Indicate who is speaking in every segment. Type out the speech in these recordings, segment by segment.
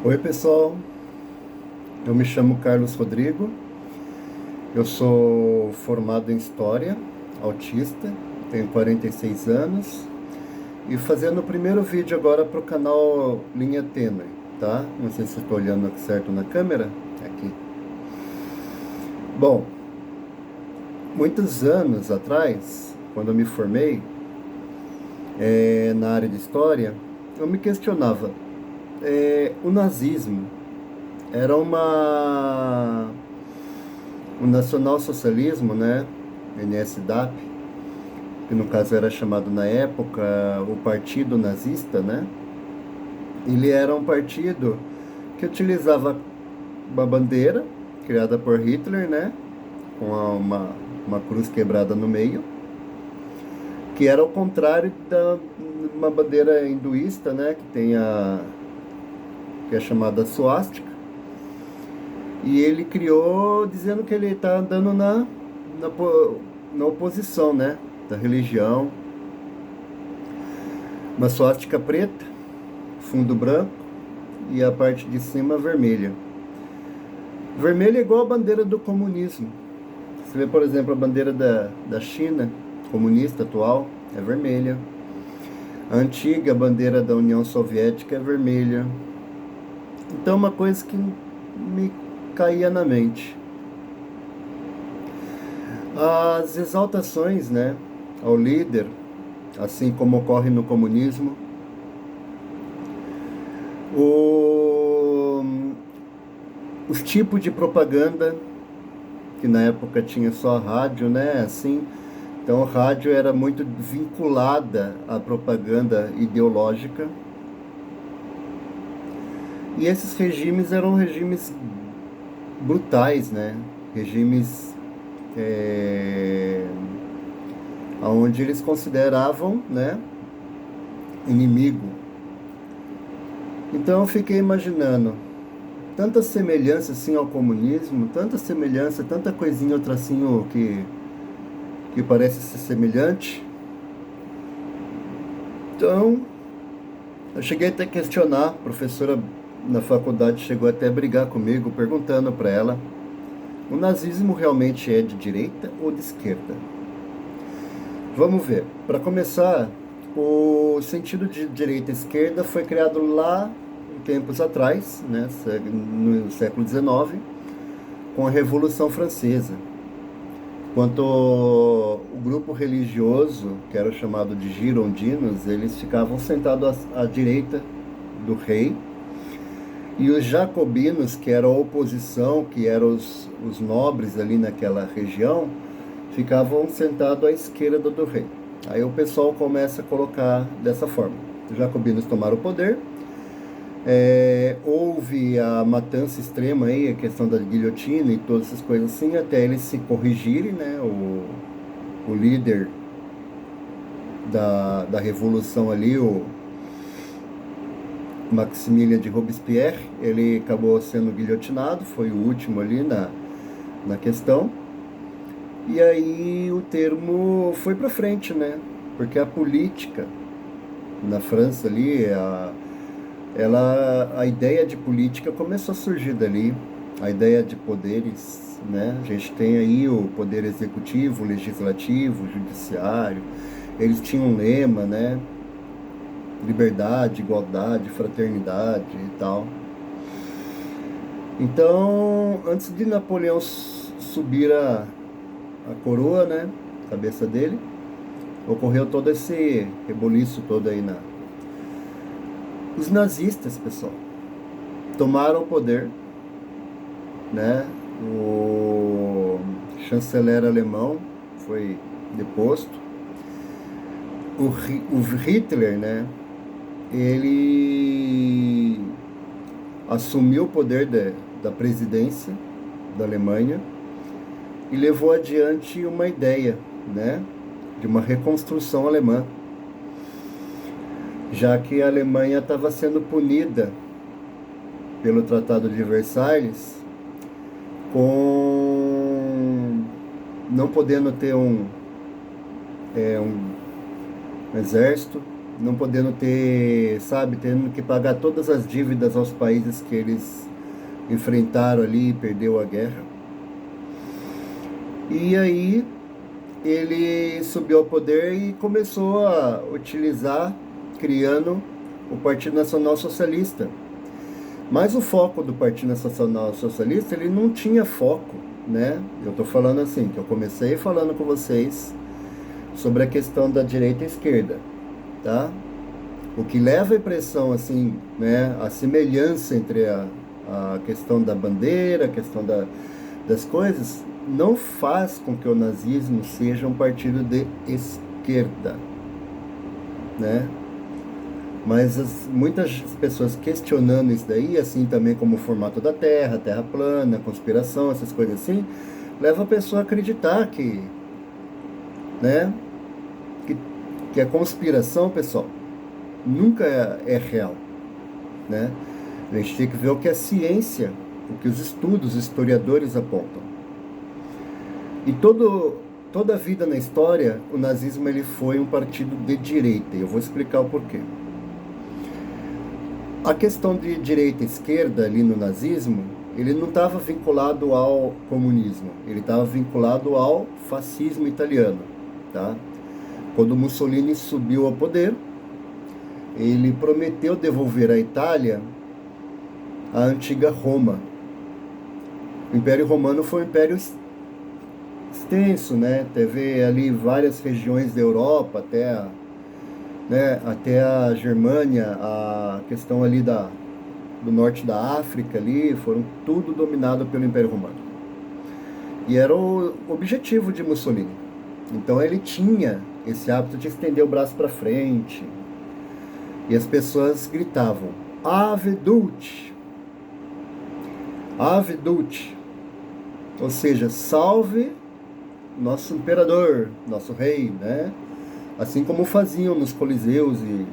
Speaker 1: Oi, pessoal. Eu me chamo Carlos Rodrigo. Eu sou formado em História, autista, tenho 46 anos e fazendo o primeiro vídeo agora para o canal Linha Tênue, tá? Não sei se estou olhando certo na câmera. Aqui. Bom, muitos anos atrás, quando eu me formei na área de História, eu me questionava. O nazismo era o nacionalsocialismo, né, NSDAP, que no caso era chamado na época o Partido Nazista, né? Ele era um partido que utilizava uma bandeira criada por Hitler, né, com uma cruz quebrada no meio, que era o contrário da uma bandeira hinduísta, né, que é chamada suástica. E ele criou dizendo que ele está andando na oposição, né, da religião. Uma suástica preta, fundo branco e a parte de cima vermelha. Vermelha é igual a bandeira do comunismo. Você vê, por exemplo, a bandeira da China, comunista atual, é vermelha. A antiga bandeira da União Soviética é vermelha. Então, uma coisa que me caía na mente. As exaltações, né, ao líder, assim como ocorre no comunismo, os tipos de propaganda, que na época tinha só rádio, né, assim, então a rádio era muito vinculada à propaganda ideológica, e esses regimes eram regimes brutais, né, regimes onde eles consideravam, né, inimigo. Então eu fiquei imaginando tanta semelhança assim ao comunismo, tanta semelhança, tanta coisinha ou tracinho que parece ser semelhante. Então eu cheguei até a questionar, a professora na faculdade chegou até a brigar comigo, perguntando para ela: o nazismo realmente é de direita ou de esquerda? Vamos ver. Para começar, o sentido de direita e esquerda foi criado lá tempos atrás, né, no século XIX, com a Revolução Francesa. Quanto o grupo religioso, que era chamado de girondinos, eles ficavam sentados à direita do rei, e os jacobinos, que eram a oposição, que eram os nobres ali naquela região, ficavam sentados à esquerda do rei. Aí o pessoal começa a colocar dessa forma. Os jacobinos tomaram o poder. Houve a matança extrema aí, a questão da guilhotina e todas essas coisas assim, até eles se corrigirem, né? O líder da revolução ali, o Maximilien de Robespierre, ele acabou sendo guilhotinado, foi o último ali na questão. E aí o termo foi para frente, né? Porque a política na França ali, a ideia de política começou a surgir dali, a ideia de poderes, né? A gente tem aí o poder executivo, legislativo, judiciário. Eles tinham um lema, né? Liberdade, igualdade, fraternidade e tal. Então, antes de Napoleão subir a coroa, né? Cabeça dele, ocorreu todo esse reboliço todo aí Os nazistas, pessoal, tomaram o poder, né? O chanceler alemão foi deposto. O Hitler, né? Ele assumiu o poder da presidência da Alemanha e levou adiante uma ideia, né? De uma reconstrução alemã, já que a Alemanha estava sendo punida pelo Tratado de Versalhes, com não podendo ter um exército, não podendo ter, sabe, tendo que pagar todas as dívidas aos países que eles enfrentaram ali e perdeu a guerra. E aí ele subiu ao poder e começou a utilizar, criando o Partido Nacional Socialista. Mas o foco do Partido Nacional Socialista, ele não tinha foco, né? Eu estou falando assim, que eu comecei falando com vocês sobre a questão da direita e esquerda, tá? O que leva a impressão, assim, né, a semelhança entre a questão da bandeira, a questão das coisas, não faz com que o nazismo seja um partido de esquerda, né? Mas muitas pessoas questionando isso daí, assim também como o formato da Terra, Terra plana, conspiração, essas coisas assim, leva a pessoa a acreditar que, né, que a conspiração, pessoal, nunca é real, né? A gente tem que ver o que a ciência, o que os estudos, os historiadores apontam. E toda a vida na história, o nazismo ele foi um partido de direita, e eu vou explicar o porquê. A questão de direita e esquerda ali no nazismo, ele não estava vinculado ao comunismo, ele estava vinculado ao fascismo italiano, tá? Quando Mussolini subiu ao poder, ele prometeu devolver à Itália a antiga Roma. O Império Romano foi um império extenso, né? Teve ali várias regiões da Europa, até a Germânia, a questão ali do norte da África ali, foram tudo dominado pelo Império Romano. E era o objetivo de Mussolini. Então ele tinha esse hábito de estender o braço para frente. E as pessoas gritavam: Ave Dulce! Ave Dulce! Ou seja, salve nosso imperador, nosso rei, né? Assim como faziam nos coliseus e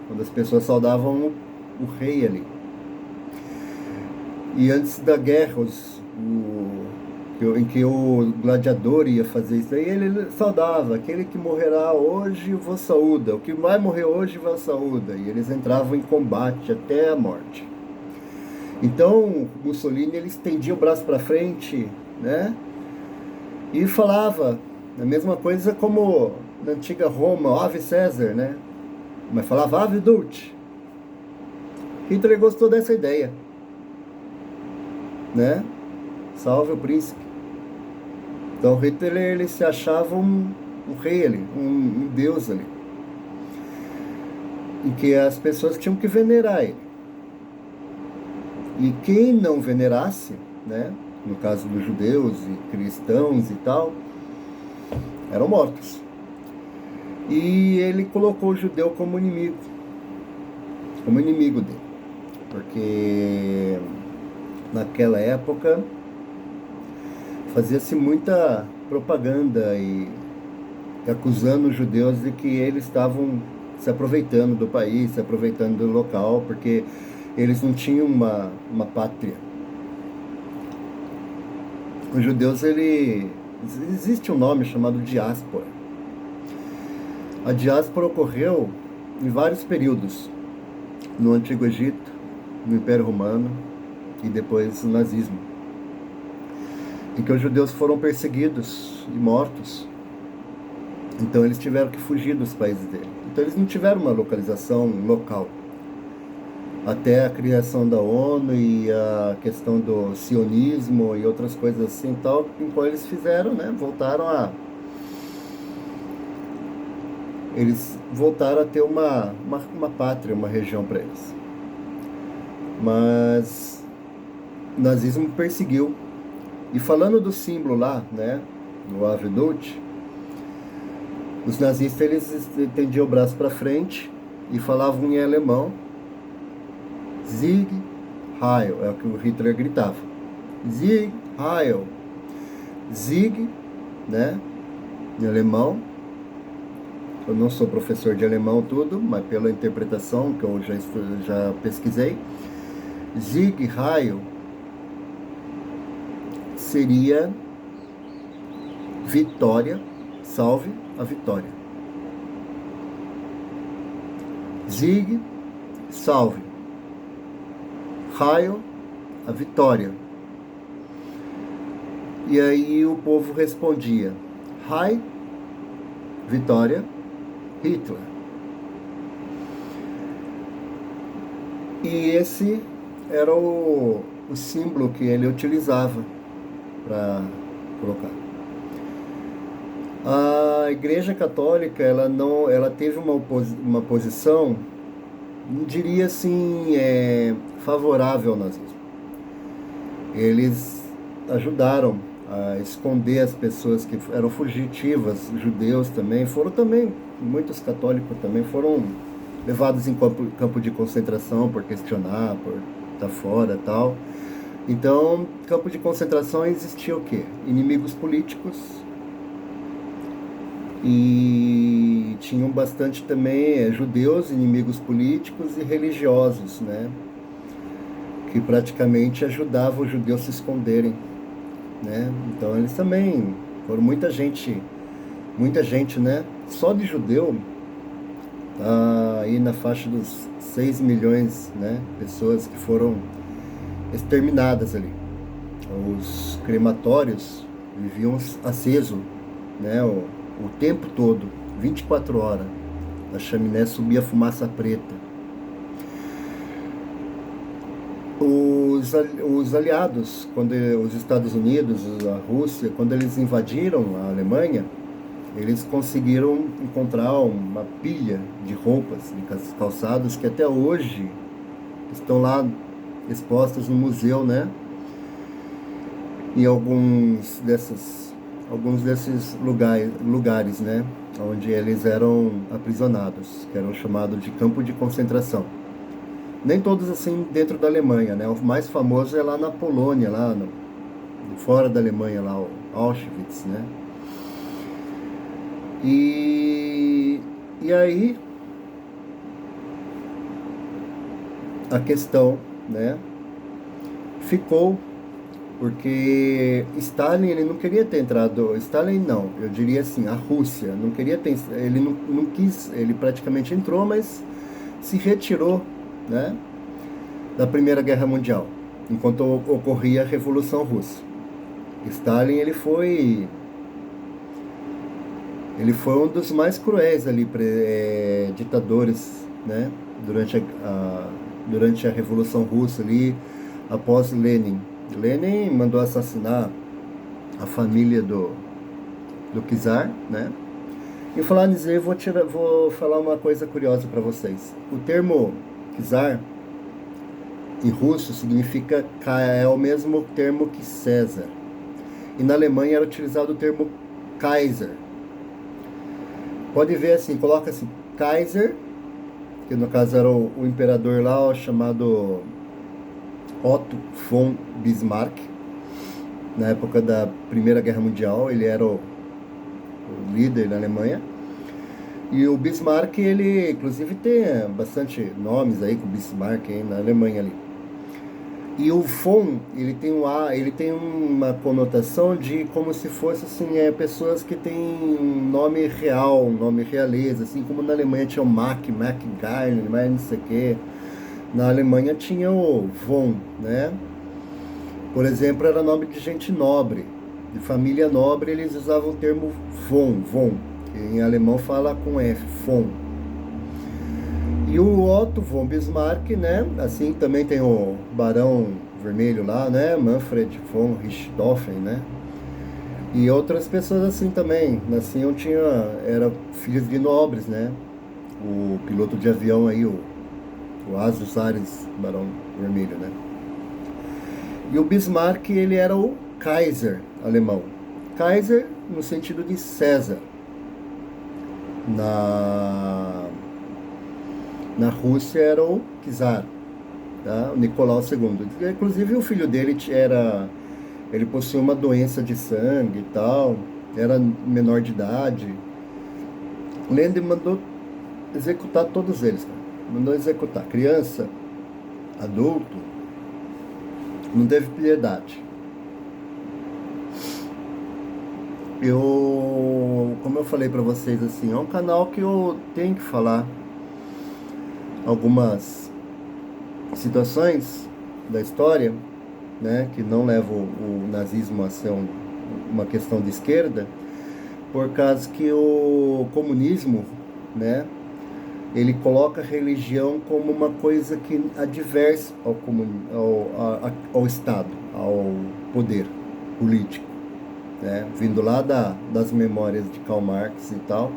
Speaker 1: quando as pessoas saudavam o rei ali. E antes da guerra, em que o gladiador ia fazer isso aí, ele saudava: aquele que morrerá hoje vos saúda, o que vai morrer hoje vos saúda. E eles entravam em combate até a morte. Então Mussolini ele estendia o braço para frente, né? E falava a mesma coisa como na antiga Roma, Ave César, né? Mas falava Ave Dulce. Hitler gostou dessa ideia, né? Salve o príncipe. Então Hitler ele se achava um rei ali, um deus ali, em que as pessoas tinham que venerar ele. E quem não venerasse, né? No caso dos judeus e cristãos e tal, eram mortos. E ele colocou o judeu como inimigo dele, porque naquela época fazia-se muita propaganda e acusando os judeus de que eles estavam se aproveitando do país, se aproveitando do local, porque eles não tinham uma pátria. Os judeus, existe um nome chamado diáspora. A diáspora ocorreu em vários períodos, no Antigo Egito, no Império Romano e depois no nazismo, em que os judeus foram perseguidos e mortos. Então eles tiveram que fugir dos países deles. Então eles não tiveram uma localização local. Até a criação da ONU e a questão do sionismo e outras coisas assim, tal, em qual eles fizeram, né? Eles voltaram a ter uma pátria, uma região para eles. Mas o nazismo perseguiu. E falando do símbolo lá, né, do Ave Dulce, os nazistas eles estendiam o braço para frente e falavam em alemão Sieg Heil, é o que o Hitler gritava. Sieg Heil. Sieg, né, em alemão. Eu não sou professor de alemão tudo, mas pela interpretação que eu já pesquisei, Sieg Heil seria vitória, salve a vitória. Sieg, salve. Heil, a vitória. E aí o povo respondia: Heil, vitória, Hitler. E esse era o símbolo que ele utilizava para colocar. A Igreja Católica, ela teve uma posição, não diria assim, favorável ao nazismo. Eles ajudaram a esconder as pessoas que eram fugitivas, judeus também, muitos católicos também foram levados em campo de concentração por questionar, por estar fora e tal. Então, campo de concentração existia o quê? Inimigos políticos, e tinham bastante também judeus, inimigos políticos e religiosos, né? Que praticamente ajudavam os judeus a se esconderem, né? Então eles também foram muita gente, né? Só de judeu, tá aí na faixa dos 6 milhões, né? Pessoas que foram exterminadas ali. Os crematórios viviam aceso, né? O tempo todo, 24 horas. Da chaminé subia fumaça preta. Os aliados, os Estados Unidos, a Rússia, quando eles invadiram a Alemanha, eles conseguiram encontrar uma pilha de roupas, de calçados, que até hoje estão lá expostas no museu, né? Em alguns desses lugares, né? Onde eles eram aprisionados, que eram chamados de campo de concentração. Nem todos assim dentro da Alemanha, né? O mais famoso é lá na Polônia, fora da Alemanha, lá o Auschwitz, né? E aí a questão, né, ficou porque Stalin, ele não queria ter entrado, Stalin não, eu diria assim, a Rússia não queria ter, ele não quis, ele praticamente entrou, mas se retirou, né, da Primeira Guerra Mundial, enquanto ocorria a Revolução Russa. Stalin, ele foi um dos mais cruéis ali, ditadores, né, durante a Revolução Russa ali, após Lenin. Lenin mandou assassinar a família do czar, né? E falar nisso, eu vou falar uma coisa curiosa para vocês. O termo czar em russo significa, é o mesmo termo que César. E na Alemanha era utilizado o termo Kaiser. Pode ver assim, coloca assim, Kaiser, que no caso era o imperador lá, chamado Otto von Bismarck, na época da Primeira Guerra Mundial, ele era o líder da Alemanha. E o Bismarck, ele inclusive tem bastante nomes aí com Bismarck aí na Alemanha ali. E o von, ele tem uma conotação de como se fosse assim, pessoas que têm um nome real, um nome realeza, assim como na Alemanha tinha o Mack Garner, mas não sei o quê. Na Alemanha tinha o von, né? Por exemplo, era nome de gente nobre, de família nobre, eles usavam o termo von, que em alemão fala com F, von. E o Otto von Bismarck, né? Assim também tem o Barão Vermelho lá, né? Manfred von Richthofen, né? E outras pessoas assim também, nasciam, eram filhos de nobres, né? O piloto de avião aí, o As dos Ares, Barão Vermelho, né? E o Bismarck, ele era o Kaiser alemão. Kaiser no sentido de César. Na Rússia era o czar, tá? O Nicolau II. Inclusive o filho dele ele possuía uma doença de sangue e tal, era menor de idade. Lenin mandou executar todos eles, cara. Mandou executar criança, adulto, não teve piedade. Como eu falei pra vocês assim, é um canal que eu tenho que falar algumas situações da história, né, que não levam o nazismo a ser uma questão de esquerda, por causa que o comunismo, né, ele coloca a religião como uma coisa que adversa ao Estado, ao poder político, né, vindo lá das memórias de Karl Marx e tal,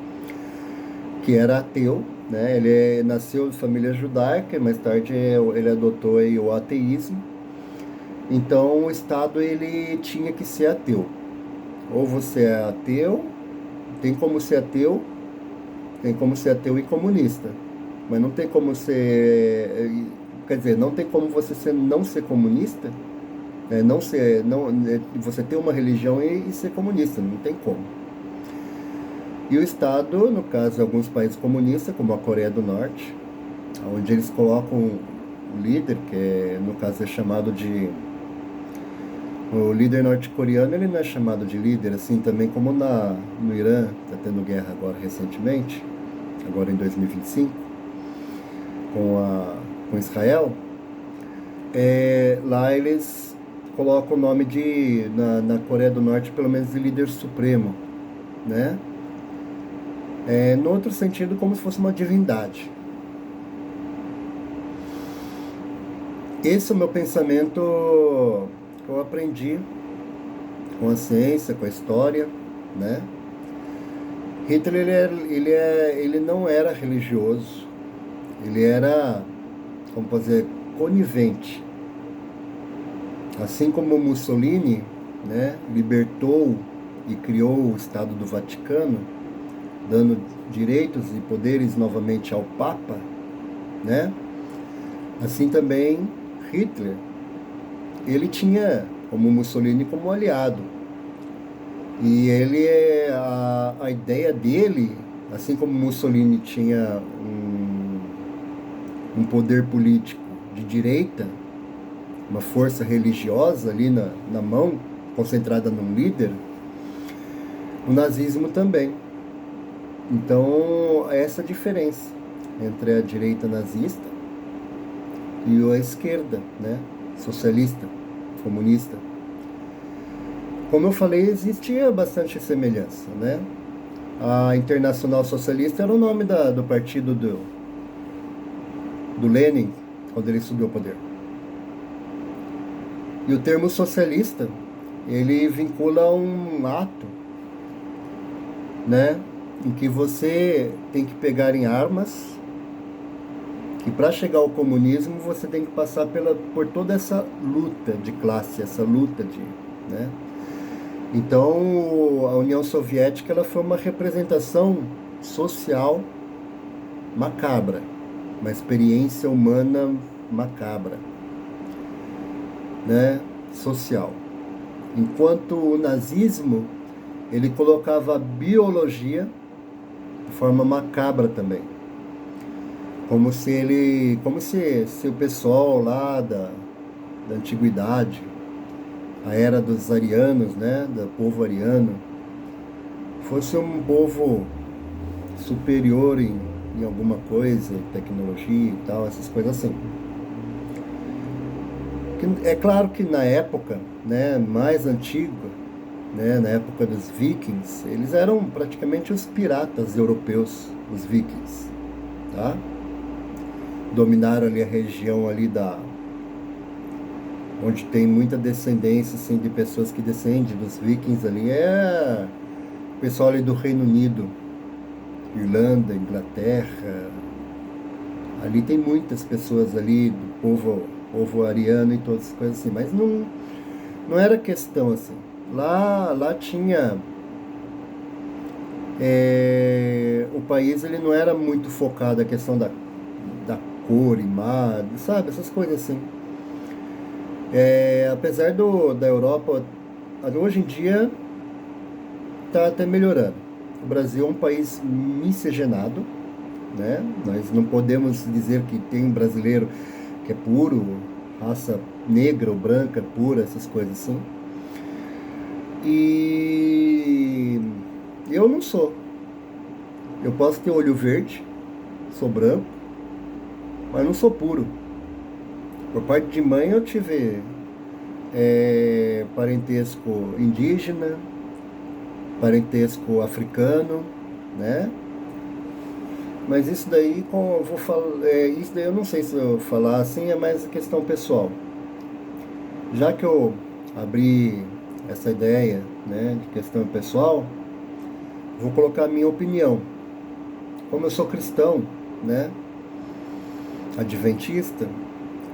Speaker 1: que era ateu, né, ele nasceu de família judaica, mais tarde ele adotou aí o ateísmo. Então o Estado ele tinha que ser ateu. Ou você é ateu, tem como ser ateu, tem como ser ateu e comunista. Mas não tem como ser, quer dizer, não tem como não ser comunista, não ser, não, você ter uma religião e ser comunista, não tem como. E o Estado, no caso, alguns países comunistas, como a Coreia do Norte, onde eles colocam o líder, no caso é chamado de o líder norte-coreano, ele não é chamado de líder, assim também como no Irã, está tendo guerra agora recentemente, agora em 2025, com Israel. Lá eles colocam o nome na Coreia do Norte, pelo menos de líder supremo, né? No outro sentido, como se fosse uma divindade. Esse é o meu pensamento que eu aprendi com a ciência, com a história, né? Hitler, ele não era religioso, ele era, como posso dizer, conivente. Assim como Mussolini, né, libertou e criou o Estado do Vaticano, dando direitos e poderes novamente ao Papa, né? Assim também Hitler, ele tinha como Mussolini como aliado. E a ideia dele, assim como Mussolini tinha um poder político de direita, uma força religiosa ali na mão, concentrada num líder, o nazismo também. Então, essa é a diferença entre a direita nazista e a esquerda, né? Socialista, comunista. Como eu falei, existia bastante semelhança, né? A Internacional Socialista era o nome do partido do Lenin, quando ele subiu ao poder. E o termo socialista, ele vincula um ato, né? Em que você tem que pegar em armas, que para chegar ao comunismo você tem que passar por toda essa luta de classe, essa luta né? Então, a União Soviética ela foi uma representação social macabra, uma experiência humana macabra, né? Social. Enquanto o nazismo, ele colocava a biologia de forma macabra também. Como se o pessoal lá da antiguidade, a era dos arianos, né, do povo ariano, fosse um povo superior em alguma coisa, tecnologia e tal, essas coisas assim. É claro que na época, né, mais antiga, né, na época dos vikings, eles eram praticamente os piratas europeus, os vikings, tá? Dominaram ali a região ali onde tem muita descendência assim, de pessoas que descendem dos vikings ali, o pessoal ali do Reino Unido, Irlanda, Inglaterra, ali tem muitas pessoas ali do povo ariano e todas as coisas assim, mas não era questão assim. Lá tinha o país ele não era muito focado na questão da cor, imagem, sabe, essas coisas assim. Apesar da Europa, hoje em dia está até melhorando. O Brasil é um país miscigenado, né? Nós não podemos dizer que tem um brasileiro que é puro, raça negra ou branca, pura, essas coisas assim. E eu não sou. Eu posso ter olho verde, sou branco, mas não sou puro. Por parte de mãe eu tive parentesco indígena, parentesco africano, né? Mas isso daí, eu vou falar, isso daí eu não sei se eu falar assim, é mais questão pessoal. Já que eu abri essa ideia, né, de questão pessoal, vou colocar a minha opinião. Como eu sou cristão, né, adventista,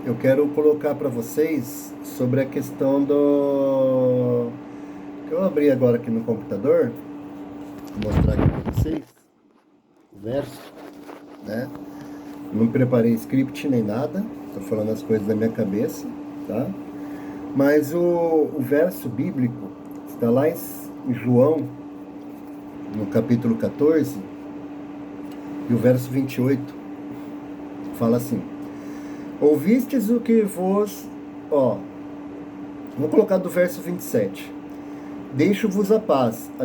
Speaker 1: eu quero colocar para vocês sobre a questão do... que eu abri agora aqui no computador, vou mostrar aqui para vocês, o verso, né? Não preparei script nem nada, estou falando as coisas da minha cabeça, tá? Mas o verso bíblico está lá em João, no capítulo 14, e o verso 28, fala assim: ouvistes o que vos... vou colocar do verso 27. Deixo-vos a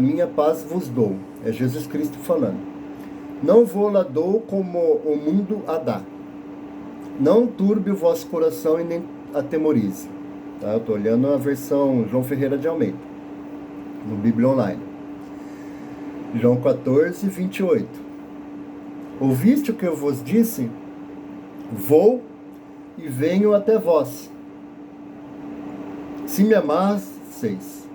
Speaker 1: minha paz vos dou. É Jesus Cristo falando. Não vou lá dou como o mundo a dá. Não turbe o vosso coração e nem atemorize. Tá? Eu estou olhando a versão João Ferreira de Almeida, no Bíblia Online. João 14, 28. Ouviste o que eu vos disse? Vou e venho até vós. Se me amasseis,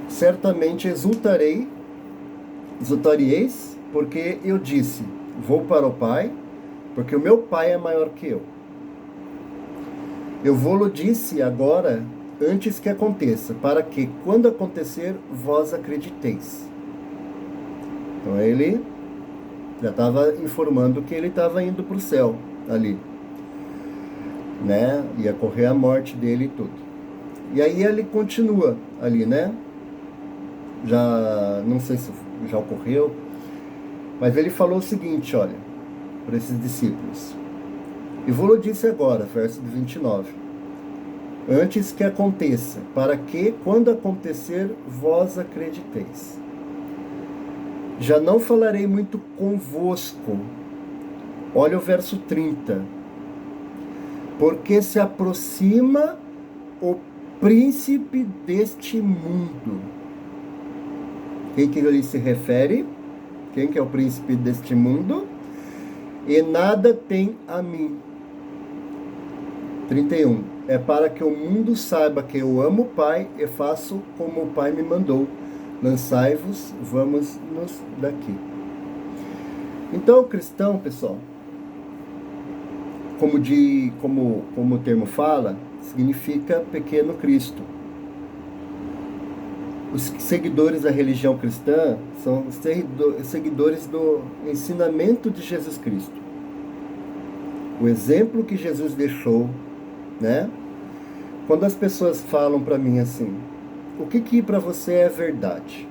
Speaker 1: certamente exultareis, porque eu disse, vou para o Pai, porque o meu Pai é maior que eu. Eu vou-lo disse agora, antes que aconteça, para que, quando acontecer, vós acrediteis. Então ele já estava informando que ele estava indo para o céu ali, né? Ia correr a morte dele e tudo. E aí ele continua ali, né? Já, não sei se já ocorreu, mas ele falou o seguinte, olha, para esses discípulos. E vou-lo disse agora, verso 29. Antes que aconteça, para que, quando acontecer, vós acrediteis. Já não falarei muito convosco. Olha o verso 30. Porque se aproxima o príncipe deste mundo. Quem que ele se refere? Quem que é o príncipe deste mundo? E nada tem a mim. 31. É para que o mundo saiba que eu amo o Pai e faço como o Pai me mandou. Lançai-vos, vamos-nos daqui. Então, o cristão, pessoal, como o termo fala, significa pequeno Cristo. Os seguidores da religião cristã são seguidores do ensinamento de Jesus Cristo. O exemplo que Jesus deixou, né? Quando as pessoas falam para mim assim, o que para você é verdade?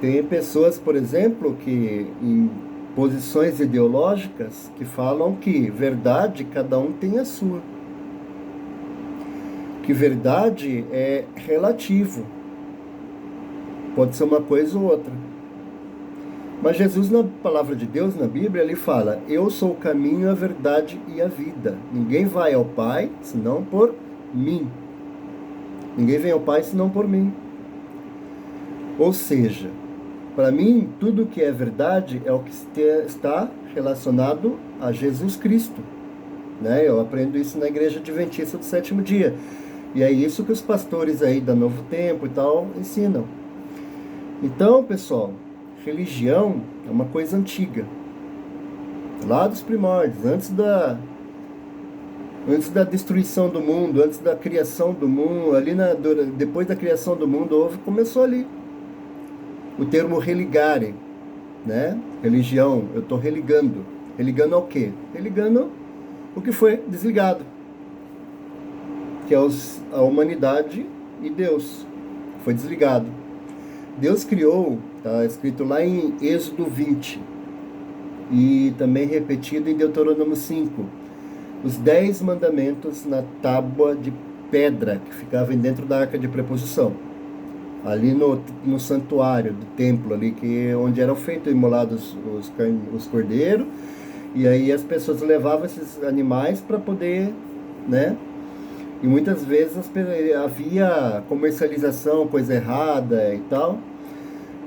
Speaker 1: Tem pessoas, por exemplo, que em posições ideológicas que falam que verdade cada um tem a sua. Que verdade é relativo. Pode ser uma coisa ou outra. Mas Jesus, na palavra de Deus, na Bíblia, ele fala, eu sou o caminho, a verdade e a vida. Ninguém vai ao Pai, senão por mim. Ninguém vem ao Pai, senão por mim. Ou seja, para mim, tudo que é verdade é o que está relacionado a Jesus Cristo. Né? Eu aprendo isso na Igreja Adventista do Sétimo Dia. E é isso que os pastores aí da Novo Tempo e tal ensinam. Então, pessoal, religião é uma coisa antiga. Lá dos primórdios, antes da destruição do mundo, antes da criação do mundo, depois da criação do mundo, começou ali. O termo religare, né? Religião, eu estou religando. Religando ao quê? Religando o que foi desligado. Que é a humanidade e Deus. Foi desligado. Deus criou, está escrito lá em Êxodo 20, e também repetido em Deuteronômio 5, os 10 mandamentos na tábua de pedra que ficava dentro da arca de preposição. Ali no santuário do templo, ali onde eram feitos imolados os cordeiros, E aí as pessoas levavam esses animais para poder, né? E muitas vezes havia comercialização, coisa errada e tal,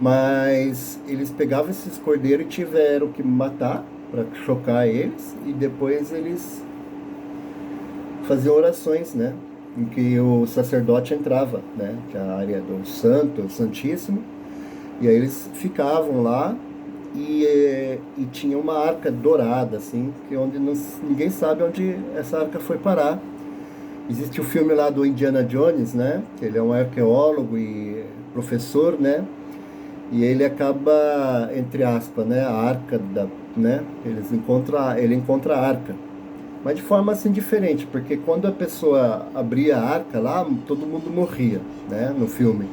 Speaker 1: mas eles pegavam esses cordeiros e tiveram que matar para chocar eles, e depois eles faziam orações, né? Em que o sacerdote entrava, né? Que é a área do santo, o santíssimo, e aí eles ficavam lá e tinha uma arca dourada, assim, que onde ninguém sabe onde essa arca foi parar. Existe o filme lá do Indiana Jones, né? Que ele é um arqueólogo e professor, né? E ele acaba, entre aspas, né? A arca da, né? Ele encontra a arca, mas de forma assim diferente, porque quando a pessoa abria a arca lá, todo mundo morria, né? No filme.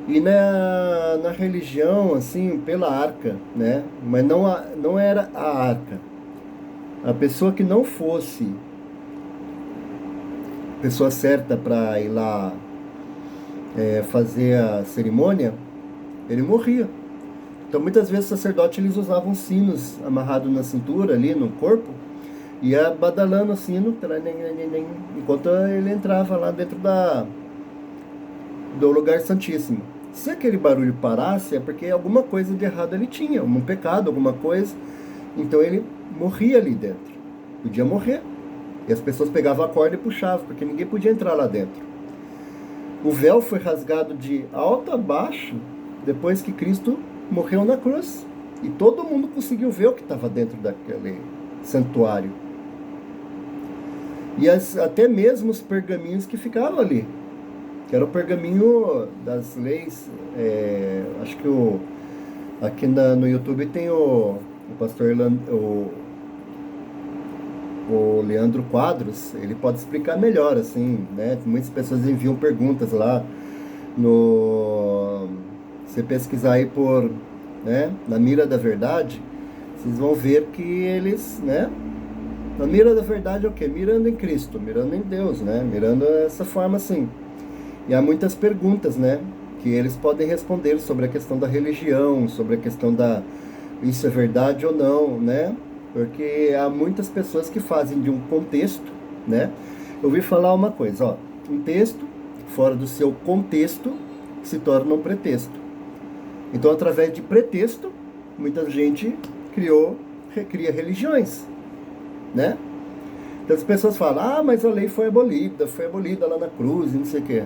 Speaker 1: E na religião, assim, pela arca, né? Mas não era a arca. A pessoa que não fosse pessoa certa para ir lá fazer a cerimônia, ele morria. Então muitas vezes os sacerdotes eles usavam sinos amarrados na cintura ali, no corpo, e ia badalando o sino, enquanto ele entrava lá dentro do lugar santíssimo. Se aquele barulho parasse, é porque alguma coisa de errado ele tinha, um pecado, alguma coisa. Então ele morria ali dentro. Podia morrer. E as pessoas pegavam a corda e puxavam, porque ninguém podia entrar lá dentro. O véu foi rasgado de alto a baixo depois que Cristo morreu na cruz. E todo mundo conseguiu ver o que estava dentro daquele santuário. E até mesmo os pergaminhos que ficavam ali, que era o pergaminho das leis. Acho que aqui no YouTube tem o pastor o Leandro Quadros, ele pode explicar melhor, assim, né? Muitas pessoas enviam perguntas lá no... Se pesquisar aí por, né, na mira da verdade, vocês vão ver que eles, né? Na mira da verdade é o quê? Mirando em Cristo, mirando em Deus, né? Mirando essa forma assim. E há muitas perguntas, né? Que eles podem responder sobre a questão da religião, sobre a questão da... Isso é verdade ou não, né? Porque há muitas pessoas que fazem de um contexto, né? Eu ouvi falar uma coisa, ó. Um texto, fora do seu contexto, se torna um pretexto. Então, através de pretexto, muita gente cria religiões, né? Então as pessoas falam, ah, mas a lei foi abolida lá na cruz, e não sei o quê.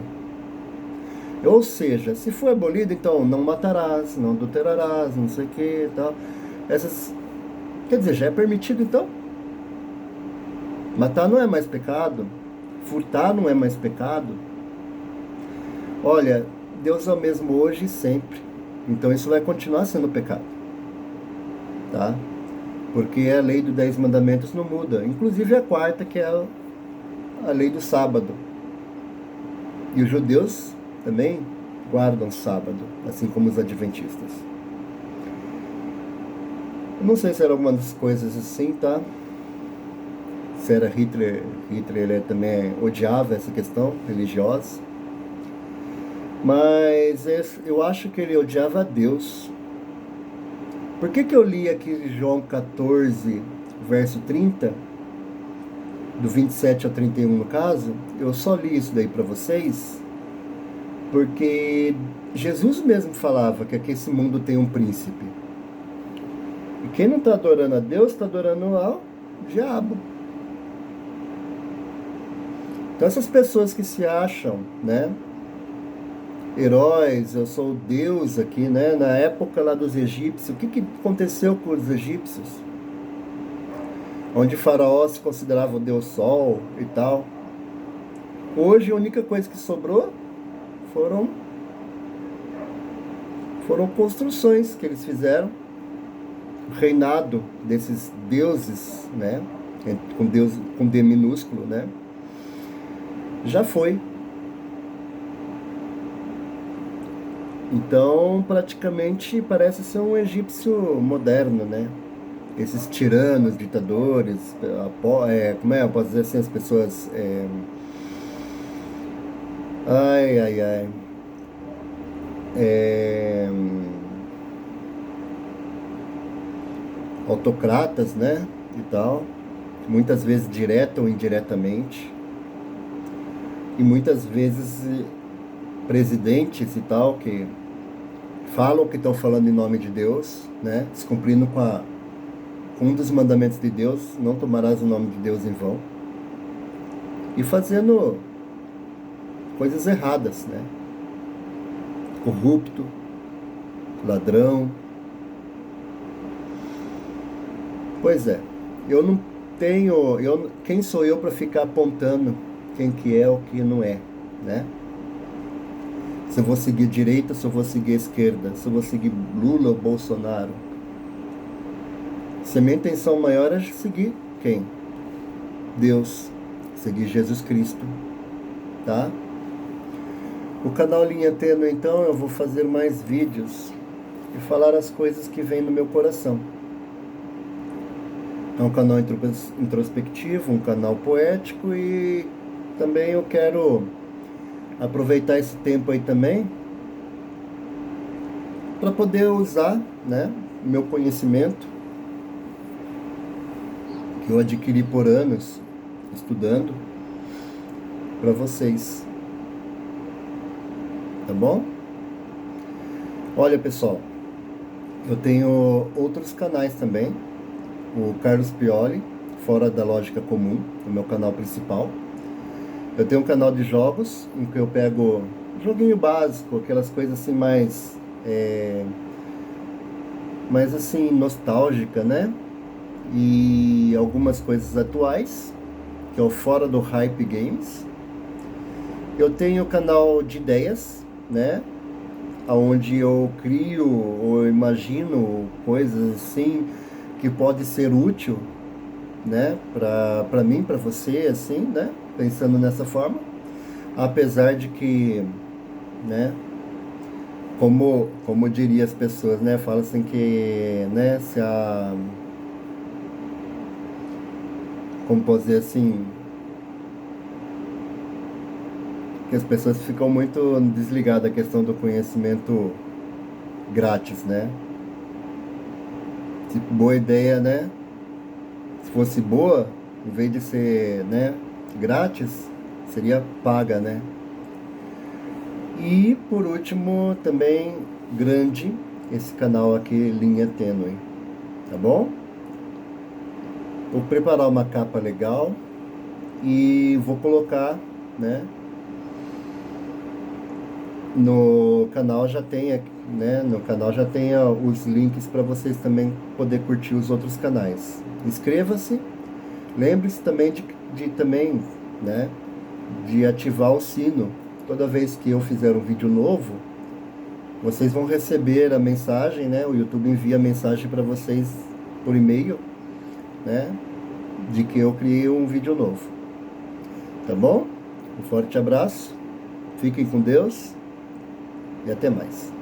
Speaker 1: Ou seja, se foi abolida, então não matarás, não adulterarás, não sei o quê, tal. Quer dizer, já é permitido então? Matar não é mais pecado? Furtar não é mais pecado? Olha, Deus é o mesmo hoje e sempre. Então isso vai continuar sendo pecado, tá? Porque a lei dos 10 mandamentos não muda. Inclusive a quarta, que é a lei do sábado. E os judeus também guardam sábado, assim como os adventistas. Eu não sei se era alguma das coisas assim, tá? Se era Hitler ele também odiava essa questão religiosa. Mas eu acho que ele odiava a Deus. Por que eu li aqui João 14, verso 30, do 27 ao 31 no caso? Eu só li isso daí para vocês, porque Jesus mesmo falava que aqui esse mundo tem um príncipe. E quem não está adorando a Deus, está adorando ao diabo. Então essas pessoas que se acham, né, heróis, eu sou o Deus aqui, né, na época lá dos egípcios, o que aconteceu com os egípcios? Onde Faraó se considerava o Deus Sol e tal. Hoje a única coisa que sobrou foram construções que eles fizeram. O reinado desses deuses, né, com Deus com D minúsculo, né, já foi. Então, praticamente parece ser um egípcio moderno, né? Esses tiranos, ditadores, como é? Eu posso dizer assim, as pessoas... ai, ai, ai. autocratas, né, e tal, muitas vezes direta ou indiretamente, e muitas vezes presidentes e tal, que falam que estão falando em nome de Deus, né, descumprindo com um dos mandamentos de Deus, não tomarás o nome de Deus em vão, e fazendo coisas erradas, né, corrupto, ladrão. Pois é, eu não tenho, quem sou eu para ficar apontando quem que é ou quem não é, né? Se eu vou seguir direita, se eu vou seguir esquerda, se eu vou seguir Lula ou Bolsonaro. Se a minha intenção maior é seguir quem? Deus, seguir Jesus Cristo, tá? O canal Linha Tênue, então, eu vou fazer mais vídeos e falar as coisas que vêm no meu coração. É um canal introspectivo, um canal poético, e também eu quero aproveitar esse tempo aí também para poder usar, né, meu conhecimento que eu adquiri por anos estudando para vocês, tá bom? Olha, pessoal, eu tenho outros canais também. O Carlos Pioli, Fora da Lógica Comum, o meu canal principal. Eu tenho um canal de jogos, em que eu pego joguinho básico, aquelas coisas assim mais assim, nostálgica, né? E algumas coisas atuais, que é o Fora do Hype Games. Eu tenho o canal de ideias, né? Onde eu crio ou imagino coisas assim que pode ser útil, né, para mim, para você, assim, né, pensando nessa forma, apesar de que, né, como diria as pessoas, né, fala assim que, né, se a, como posso dizer assim, que as pessoas ficam muito desligadas da questão do conhecimento grátis, né, tipo, boa ideia, né, se fosse boa, em vez de ser, né, grátis, seria paga, né? E por último, também grande, esse canal aqui, Linha Tênue, tá bom? Vou preparar uma capa legal e vou colocar, né? No canal já tem, né? No canal já tem os links para vocês também poder curtir os outros canais. Inscreva-se. Lembre-se também de também, né, de ativar o sino. Toda vez que eu fizer um vídeo novo, vocês vão receber a mensagem, né? O YouTube envia a mensagem para vocês por e-mail, né? De que eu criei um vídeo novo. Tá bom? Um forte abraço. Fiquem com Deus e até mais.